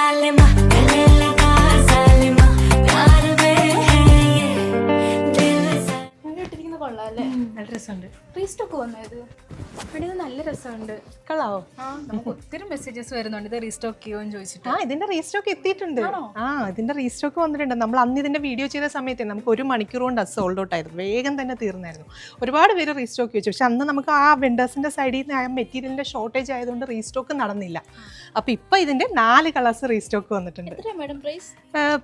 जालिमा गले लगा जालिमा प्यार में है ये दिल से ഇട്ടിരിക്കുന്ന കൊള്ളാല്ലേ? നല്ല രസമുണ്ട്. റീസ്റ്റോക്ക് വന്നത് ഇവിടെ ഇത് നല്ല രസമുണ്ട്. കളാവോ? ആ നമുക്ക് ഒത്തിരി മെസ്സേജസ് വരുന്നുണ്ട് ഇത് റീസ്റ്റോക്ക് ചെയ്യുമെന്ന് ചോദിച്ചിട്ട്. ഇതിന്റെ റീസ്റ്റോക്ക് എത്തിയിട്ടുണ്ട്. ഇതിന്റെ റീസ്റ്റോക്ക് വന്നിട്ടുണ്ട്. നമ്മൾ അന്ന് ഇതിന്റെ വീഡിയോ ചെയ്ത സമയത്ത് നമുക്ക് 1 മണിക്കൂർ കൊണ്ട് അത് സോൾഡ് ഔട്ട് ആയിരുന്നു. വേഗം തന്നെ തീർന്നായിരുന്നു. ഒരുപാട് പേര് റീസ്റ്റോക്ക് വെച്ചു. പക്ഷെ അന്ന് നമുക്ക് ആ വെൻഡേഴ്സിന്റെ സൈഡിൽ നിന്ന് ആ മെറ്റീരിയലിന്റെ ഷോർട്ടേജ് ആയതുകൊണ്ട് റീസ്റ്റോക്ക് നടന്നില്ല. അപ്പൊ ഇപ്പൊ ഇതിന്റെ 4 കളേഴ്സ് റീസ്റ്റോക്ക് വന്നിട്ടുണ്ട്.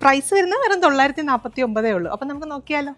പ്രൈസ് വരുന്നത് വെറും 949 ഉള്ളൂ. അപ്പൊ നമുക്ക് നോക്കിയാലോ?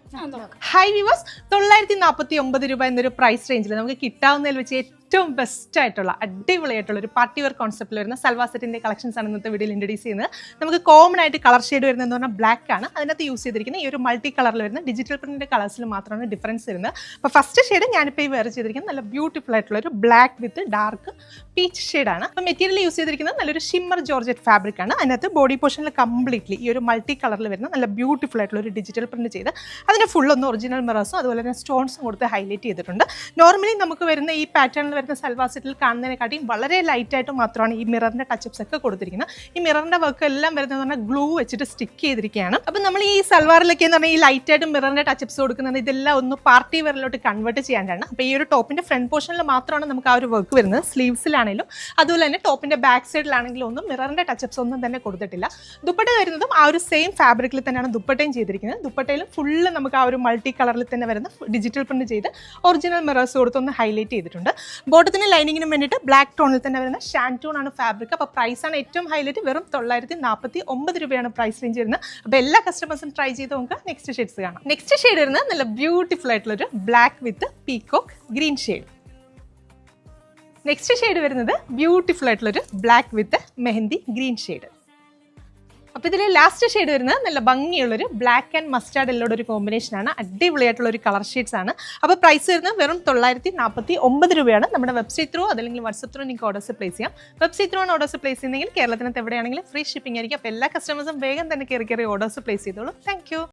ഹൈ വ്യൂവേഴ്സ്, 949 രൂപ എന്നൊരു പ്രൈസ് റേഞ്ചിൽ നമുക്ക് കിട്ടാവുന്നതിൽ വെച്ച് ഏറ്റവും ബെസ്റ്റ് ആയിട്ടുള്ള അടിപൊളിയായിട്ടുള്ള ഒരു പാർട്ടി വെയർ കോൺസെപ്റ്റിൽ വരുന്ന സൽവാർ സെറ്റിന്റെ കളക്ഷൻസ് ആണ് ഇന്നത്തെ വീഡിയോയിൽ ഇൻട്രൊഡ്യൂസ് ചെയ്യുന്നത്. നമുക്ക് കോമൺ ആയിട്ട് കളർ ഷെയ്ഡ് വരുന്നതെന്ന് പറഞ്ഞാൽ ബ്ലാക്ക് ആണ്. അതിനകത്ത് യൂസ് ചെയ്തിരിക്കുന്ന ഈ ഒരു മൾട്ടി കളറിൽ വരുന്ന ഡിജിറ്റൽ പ്രിന്റിന്റെ കളേഴ്സിൽ മാത്രമാണ് ഡിഫറൻസ് വരുന്നത്. അപ്പോൾ ഫസ്റ്റ് ഷെയ്ഡ് ഞാനിപ്പോൾ ഈ വെയർ ചെയ്തിരിക്കുന്നത് നല്ല ബ്യൂട്ടിഫുൾ ആയിട്ടുള്ള ഒരു ബ്ലാക്ക് വിത്ത് ഡാർക്ക് പീച്ച് ഷെയ്ഡാണ്. അപ്പോൾ മെറ്റീരിയൽ യൂസ് ചെയ്തിരിക്കുന്നത് നല്ലൊരു ഷിമ്മർ ജോർജറ്റ് ഫാബ്രിക് ആണ്. അതിനകത്ത് ബോഡി പോർഷനിൽ കംപ്ലീറ്റ്ലി ഈ ഒരു മൾട്ടി കളറിൽ വരുന്ന നല്ല ബ്യൂട്ടിഫുൾ ആയിട്ടുള്ള ഒരു ഡിജിറ്റൽ പ്രിന്റ് ചെയ്ത് അതിന് ഫുള്ളൊന്ന് ഒറിജിനൽ മിറേഴ്സും അതുപോലെ തന്നെ സ്റ്റോൺസും കൊടുത്ത് ഹൈലൈറ്റ് ചെയ്തിട്ടുണ്ട്. നോർമലി നമുക്ക് വരുന്ന ഈ പാറ്റേണിൽ വരുന്ന സൽവാർ സെറ്റിൽ കാണുന്നതിനെക്കാട്ടിയും വളരെ ലൈറ്റായിട്ട് മാത്രമാണ് ഈ മിററിന്റെ ടച്ചപ്സ് ഒക്കെ കൊടുത്തിരിക്കുന്നത്. ഈ മിററിന്റെ വർക്ക് എല്ലാം വരുന്നത് പറഞ്ഞാൽ ഗ്ലൂ വെച്ചിട്ട് സ്റ്റിക്ക് ചെയ്തിരിക്കുകയാണ്. അപ്പം നമ്മൾ ഈ സൽവാറിലൊക്കെ എന്ന് പറഞ്ഞാൽ ഈ ലൈറ്റായിട്ട് മിററിന്റെ ടച്ചപ്സ് കൊടുക്കുന്നത് ഇതെല്ലാം ഒന്ന് പാർട്ടി വെയറിലോട്ട് കൺവേർട്ട് ചെയ്യാനാണ്. അപ്പോൾ ഈ ഒരു ടോപ്പിന്റെ ഫ്രണ്ട് പോർഷനിൽ മാത്രമാണ് നമുക്ക് ആ ഒരു വർക്ക് വരുന്നത്. സ്ലീവ്സിലാണെങ്കിലും അതുപോലെ തന്നെ ടോപ്പിന്റെ ബാക്ക് സൈഡിലാണെങ്കിലും ഒന്നും മിററിന്റെ ടച്ചപ്സ് ഒന്നും തന്നെ കൊടുത്തിട്ടില്ല. ദുപ്പട്ട വരുന്നതും ആ ഒരു സെയിം ഫാബ്രിക്കിൽ തന്നെയാണ് ദുപ്പട്ടയും ചെയ്തിരിക്കുന്നത്. ദുപ്പട്ടയിലും ഫുള്ള് നമുക്ക് ആ ഒരു മൾട്ടി കളറിൽ തന്നെ വരുന്ന ഡിജിറ്റൽ പ്രിന്റ് ചെയ്ത് ഒറിജിനൽ മിറേഴ്സ് കൊടുത്തൊന്ന് ഹൈലൈറ്റ് ചെയ്തിട്ടുണ്ട്. ബോട്ടത്തിന് ലൈനിങ്ങിനും വേണ്ടിയിട്ട് ബ്ലാക്ക് ടോണിൽ തന്നെ വരുന്ന ഷാൻറ്റൂൺ ആണ് ഫാബ്രിക്. അപ്പോൾ പ്രൈസാണ് ഏറ്റവും ഹൈലൈറ്റ്. വെറും 949 രൂപയാണ് പ്രൈസ് റേഞ്ച് വരുന്നത്. അപ്പോൾ എല്ലാ കസ്റ്റമേഴ്സും ട്രൈ ചെയ്ത് നമുക്ക് നെക്സ്റ്റ് ഷെയ്ഡ്സ് കാണാം. നെക്സ്റ്റ് ഷെയ്ഡ് വരുന്നത് നല്ല ബ്യൂട്ടിഫുൾ ആയിട്ടുള്ള ഒരു black with peacock green shade. Next shade വരുന്നത് ബ്യൂട്ടിഫുൾ ആയിട്ടുള്ളൊരു black with mehndi green shade. അപ്പോൾ ഇതിൽ ലാസ്റ്റ് ഷെയ്ഡ് വരുന്നത് നല്ല ഭംഗിയുള്ളൊരു ബ്ലാക്ക് ആൻഡ് മസ്റ്റാർഡ് എല്ലോടെ ഒരു കോമ്പിനേഷനാണ്. അടിപൊളിയായിട്ടുള്ള ഒരു കളർ ഷെയ്ഡ്സ് ആണ്. അപ്പോൾ പ്രൈസ് വരുന്നത് വെറും 949 രൂപയാണ്. നമ്മുടെ വെബ്സൈറ്റ് ത്രൂ അതല്ലെങ്കിൽ വാട്സപ്പ് ത്രൂ നിങ്ങൾക്ക് ഓർഡേഴ്സ് പ്ലേസ് ചെയ്യാം. വെബ്സൈറ്റ് ത്രൂ ആണ് ഓർഡേഴ്സ് പ്ലേസ് ചെയ്യുന്നെങ്കിൽ കേരളത്തിനകത്ത് എവിടെയാണെങ്കിലും ഫ്രീ ഷിപ്പിംഗ് ആയിരിക്കും. അപ്പോൾ എല്ലാ കസ്റ്റമേഴ്സും വേഗം തന്നെ കയറി ഓർഡേഴ്സ് പ്ലേസ് ചെയ്തോളൂ. താങ്ക്